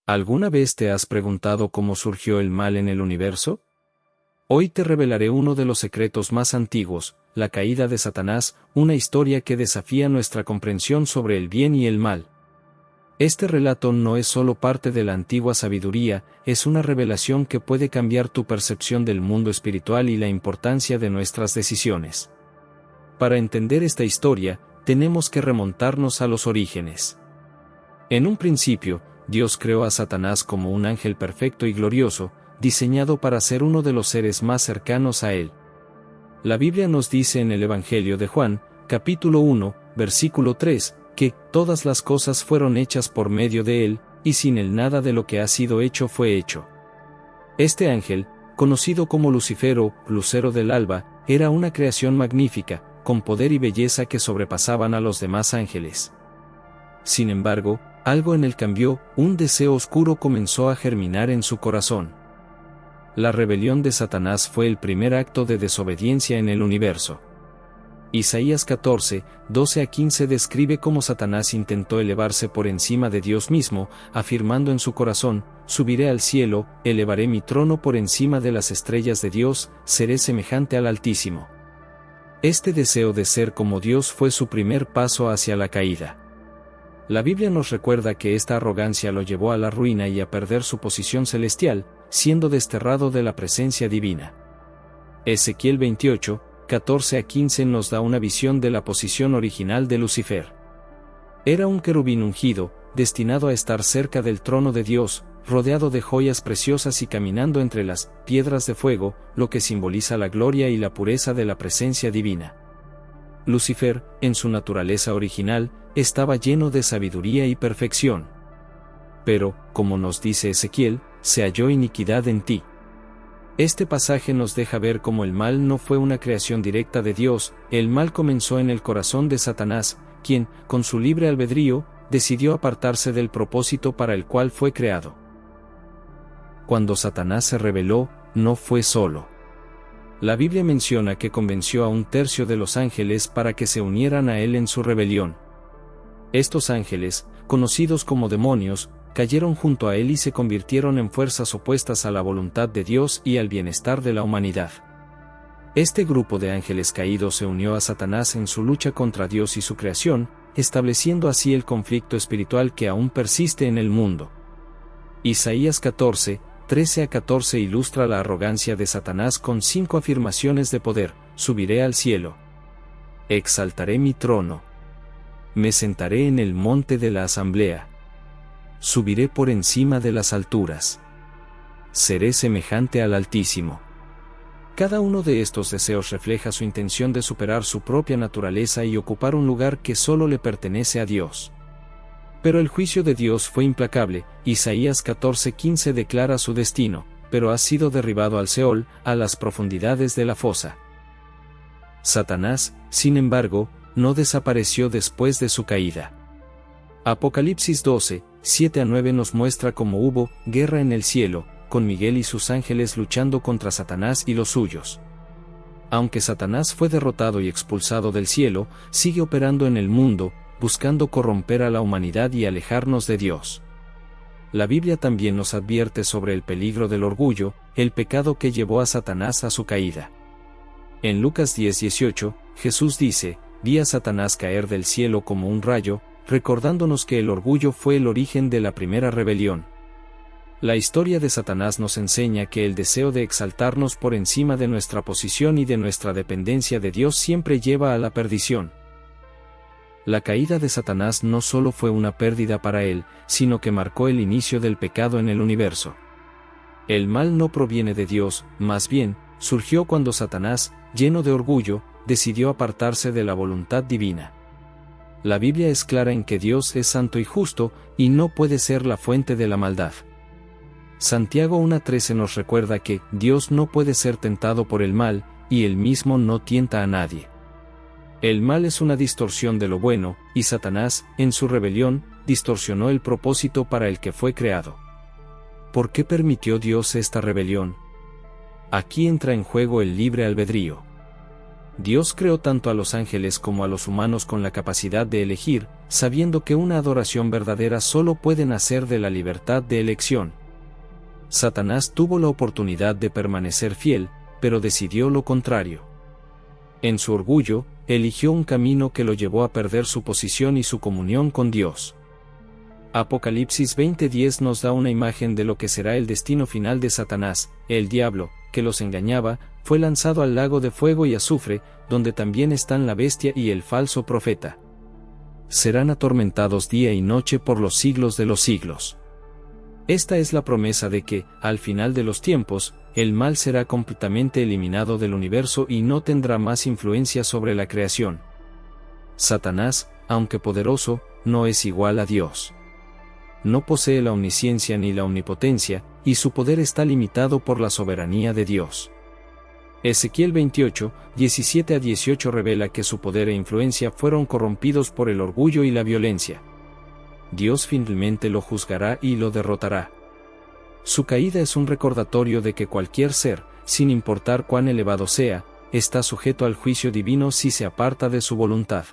¿Alguna vez te has preguntado cómo surgió el mal en el universo? Hoy te revelaré uno de los secretos más antiguos, la caída de Satanás, una historia que desafía nuestra comprensión sobre el bien y el mal. Este relato no es solo parte de la antigua sabiduría, es una revelación que puede cambiar tu percepción del mundo espiritual y la importancia de nuestras decisiones. Para entender esta historia, tenemos que remontarnos a los orígenes. En un principio, Dios creó a Satanás como un ángel perfecto y glorioso, diseñado para ser uno de los seres más cercanos a él. La Biblia nos dice en el Evangelio de Juan, capítulo 1, versículo 3, que todas las cosas fueron hechas por medio de él, y sin él nada de lo que ha sido hecho fue hecho. Este ángel, conocido como Lucifer o Lucero del Alba, era una creación magnífica, con poder y belleza que sobrepasaban a los demás ángeles. Sin embargo, algo en él cambió, un deseo oscuro comenzó a germinar en su corazón. La rebelión de Satanás fue el primer acto de desobediencia en el universo. Isaías 14, 12-15 describe cómo Satanás intentó elevarse por encima de Dios mismo, afirmando en su corazón: subiré al cielo, elevaré mi trono por encima de las estrellas de Dios, seré semejante al Altísimo. Este deseo de ser como Dios fue su primer paso hacia la caída. La Biblia nos recuerda que esta arrogancia lo llevó a la ruina y a perder su posición celestial, siendo desterrado de la presencia divina. Ezequiel 28, 14-15 nos da una visión de la posición original de Lucifer. Era un querubín ungido, destinado a estar cerca del trono de Dios, rodeado de joyas preciosas y caminando entre las piedras de fuego, lo que simboliza la gloria y la pureza de la presencia divina. Lucifer, en su naturaleza original, estaba lleno de sabiduría y perfección. Pero, como nos dice Ezequiel, se halló iniquidad en ti. Este pasaje nos deja ver cómo el mal no fue una creación directa de Dios, el mal comenzó en el corazón de Satanás, quien, con su libre albedrío, decidió apartarse del propósito para el cual fue creado. Cuando Satanás se rebeló, no fue solo. La Biblia menciona que convenció a 1/3 de los ángeles para que se unieran a él en su rebelión. Estos ángeles, conocidos como demonios, cayeron junto a él y se convirtieron en fuerzas opuestas a la voluntad de Dios y al bienestar de la humanidad. Este grupo de ángeles caídos se unió a Satanás en su lucha contra Dios y su creación, estableciendo así el conflicto espiritual que aún persiste en el mundo. Isaías 14, 13-14 ilustra la arrogancia de Satanás con 5 afirmaciones de poder: subiré al cielo, exaltaré mi trono, me sentaré en el monte de la asamblea, subiré por encima de las alturas, seré semejante al Altísimo. Cada uno de estos deseos refleja su intención de superar su propia naturaleza y ocupar un lugar que solo le pertenece a Dios. Pero el juicio de Dios fue implacable. Isaías 14:15 declara su destino: pero has sido derribado al Seol, a las profundidades de la fosa. Satanás, sin embargo, no desapareció después de su caída. Apocalipsis 12, 7-9 nos muestra cómo hubo guerra en el cielo, con Miguel y sus ángeles luchando contra Satanás y los suyos. Aunque Satanás fue derrotado y expulsado del cielo, sigue operando en el mundo, buscando corromper a la humanidad y alejarnos de Dios. La Biblia también nos advierte sobre el peligro del orgullo, el pecado que llevó a Satanás a su caída. En Lucas 10:18, Jesús dice: vi a Satanás caer del cielo como un rayo, recordándonos que el orgullo fue el origen de la primera rebelión. La historia de Satanás nos enseña que el deseo de exaltarnos por encima de nuestra posición y de nuestra dependencia de Dios siempre lleva a la perdición. La caída de Satanás no solo fue una pérdida para él, sino que marcó el inicio del pecado en el universo. El mal no proviene de Dios, más bien, surgió cuando Satanás, lleno de orgullo, decidió apartarse de la voluntad divina. La Biblia es clara en que Dios es santo y justo, y no puede ser la fuente de la maldad. Santiago 1:13 nos recuerda que Dios no puede ser tentado por el mal, y él mismo no tienta a nadie. El mal es una distorsión de lo bueno, y Satanás, en su rebelión, distorsionó el propósito para el que fue creado. ¿Por qué permitió Dios esta rebelión? Aquí entra en juego el libre albedrío. Dios creó tanto a los ángeles como a los humanos con la capacidad de elegir, sabiendo que una adoración verdadera solo puede nacer de la libertad de elección. Satanás tuvo la oportunidad de permanecer fiel, pero decidió lo contrario. En su orgullo, eligió un camino que lo llevó a perder su posición y su comunión con Dios. Apocalipsis 20:10 nos da una imagen de lo que será el destino final de Satanás. El diablo, que los engañaba, fue lanzado al lago de fuego y azufre, donde también están la bestia y el falso profeta. Serán atormentados día y noche por los siglos de los siglos. Esta es la promesa de que, al final de los tiempos, el mal será completamente eliminado del universo y no tendrá más influencia sobre la creación. Satanás, aunque poderoso, no es igual a Dios. No posee la omnisciencia ni la omnipotencia, y su poder está limitado por la soberanía de Dios. Ezequiel 28, 17-18 revela que su poder e influencia fueron corrompidos por el orgullo y la violencia. Dios finalmente lo juzgará y lo derrotará. Su caída es un recordatorio de que cualquier ser, sin importar cuán elevado sea, está sujeto al juicio divino si se aparta de su voluntad.